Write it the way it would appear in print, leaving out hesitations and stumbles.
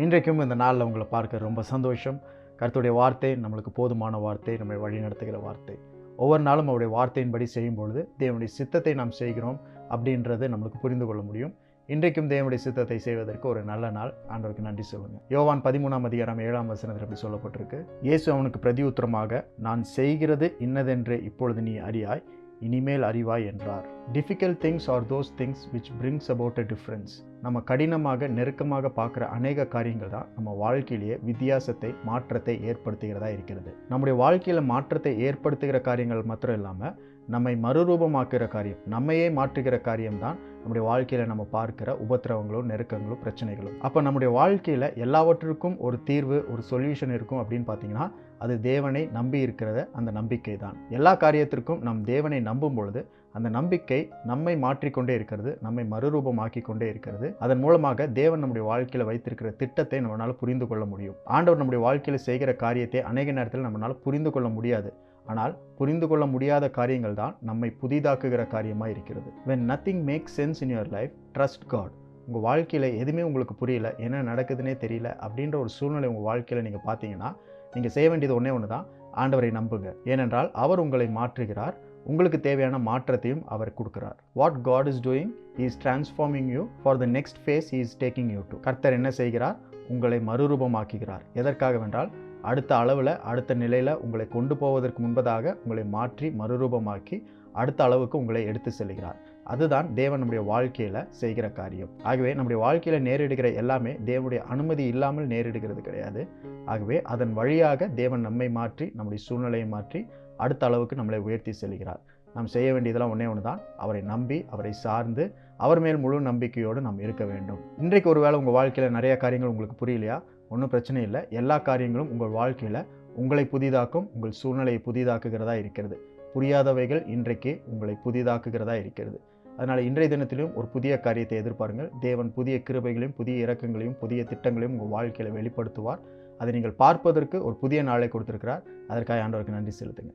இன்றைக்கும் இந்த நாளில் உங்களை பார்க்க ரொம்ப சந்தோஷம். கர்த்தருடைய வார்த்தை நம்மளுக்கு போதுமான வார்த்தை, நம்மை வழி நடத்துகிற வார்த்தை. ஒவ்வொரு நாளும் அவருடைய வார்த்தையின்படி செய்யும்பொழுது தேவனுடைய சித்தத்தை நாம் செய்கிறோம் அப்படின்றது நம்மளுக்கு புரிந்து கொள்ள முடியும். இன்றைக்கும் தேவனுடைய சித்தத்தை செய்வதற்கு ஒரு நல்ல நாள். ஆண்டவருக்கு நன்றி சொல்லுங்கள். யோவான் 13:7 அப்படி சொல்லப்பட்டிருக்கு. இயேசு அவனுக்கு பிரதியுத்தரமாக, நான் செய்கிறது இன்னதென்று இப்பொழுது நீ அறியாய், இனிமேல் அறிவாய் என்றார். Difficult things are those things which brings about a difference. நம்ம கடினமாக நெருக்கமாக பார்க்குற அநேக காரியங்கள் தான் நம்ம வாழ்க்கையிலேயே வித்தியாசத்தை, மாற்றத்தை ஏற்படுத்துகிறதா இருக்கிறது. நம்முடைய வாழ்க்கையில் மாற்றத்தை ஏற்படுத்துகிற காரியங்கள் மாத்திரம் இல்லாமல் நம்மை மறுரூபமாக்குகிற காரியம், நம்மையே மாற்றுகிற காரியம்தான் நம்முடைய வாழ்க்கையில் நம்ம பார்க்கிற உபத்திரவங்களும், நெருக்கங்களும், பிரச்சனைகளும். அப்போ நம்முடைய வாழ்க்கையில் எல்லாவற்றிற்கும் ஒரு தீர்வு, ஒரு சொல்யூஷன் இருக்கும் அப்படின்னு பார்த்தீங்கன்னா அது தேவனை நம்பி இருக்கிறத அந்த நம்பிக்கை தான். எல்லா காரியத்திற்கும் நம் தேவனை நம்பும் பொழுது அந்த நம்பிக்கை நம்மை மாற்றிக்கொண்டே இருக்கிறது, நம்மை மறுரூபமாக்கி கொண்டே இருக்கிறது. அதன் மூலமாக தேவன் நம்முடைய வாழ்க்கையில் வைத்திருக்கிற திட்டத்தை நம்மளால் புரிந்து கொள்ள முடியும். ஆண்டவர் நம்முடைய வாழ்க்கையில் செய்கிற காரியத்தை அநேக நேரத்தில் நம்மளால் புரிந்து கொள்ள முடியாது. ஆனால் புரிந்து கொள்ள முடியாத காரியங்கள் தான் நம்மை புதிதாக்குகிற காரியமாக இருக்கிறது. when nothing makes sense in your life, trust God. உங்கள் வாழ்க்கையில் எதுவுமே உங்களுக்கு புரியல, என்ன நடக்குதுன்னே தெரியல அப்படின்ற ஒரு சூழ்நிலை உங்கள் வாழ்க்கையில் நீங்கள் பார்த்தீங்கன்னா நீங்கள் செய்ய வேண்டியது ஒன்று தான், ஆண்டவரை நம்புங்க. ஏனென்றால் அவர் உங்களை மாற்றுகிறார், உங்களுக்கு தேவையான மாற்றத்தையும் அவர் கொடுக்கிறார். What God is doing, he is transforming you for the next phase he is taking you to. கர்த்தர் என்ன செய்கிறார்? உங்களை மறுரூபமாக்குகிறார். எதற்காகவென்றால் அடுத்த அளவில், அடுத்த நிலையில் உங்களை கொண்டு போவதற்கு முன்பதாக உங்களை மாற்றி மறுரூபமாக்கி அடுத்த அளவுக்கு உங்களை எடுத்து செல்கிறார். அதுதான் தேவன் நம்முடைய வாழ்க்கையில் செய்கிற காரியம். ஆகவே நம்முடைய வாழ்க்கையில் நேரிடுகிற எல்லாமே தேவனுடைய அனுமதி இல்லாமல் நேரிடுகிறது கிடையாது. ஆகவே அதன் வழியாக தேவன் நம்மை மாற்றி, நம்முடைய சூழ்நிலையை மாற்றி அடுத்த அளவுக்கு நம்மளை உயர்த்தி செல்கிறார். நாம் செய்ய வேண்டியதெல்லாம் ஒன்று தான், அவரை நம்பி, அவரை சார்ந்து, அவர் மேல் முழு நம்பிக்கையோடு நாம் இருக்க வேண்டும். இன்றைக்கு ஒருவேளை உங்கள் வாழ்க்கையில் நிறைய காரியங்கள் உங்களுக்கு புரியலையா? ஒன்றும் பிரச்சனை இல்லை. எல்லா காரியங்களும் உங்கள் வாழ்க்கையில் உங்களை புதிதாக்கும், உங்கள் சூழ்நிலையை புதிதாக்குகிறதா இருக்கிறது. புரியாதவைகள் இன்றைக்கு உங்களை புதிதாக்குகிறதா இருக்கிறது. அதனால் இன்றைய தினத்திலும் ஒரு புதிய காரியத்தை எதிர்பாருங்கள். தேவன் புதிய கிருபைகளையும், புதிய இரக்கங்களையும், புதிய திட்டங்களையும் உங்கள் வாழ்க்கையில் வெளிப்படுத்துவார். அதை நீங்கள் பார்ப்பதற்கு ஒரு புதிய நாளை கொடுத்திருக்கிறார். அதற்காக ஆண்டவருக்கு நன்றி செலுத்துங்க.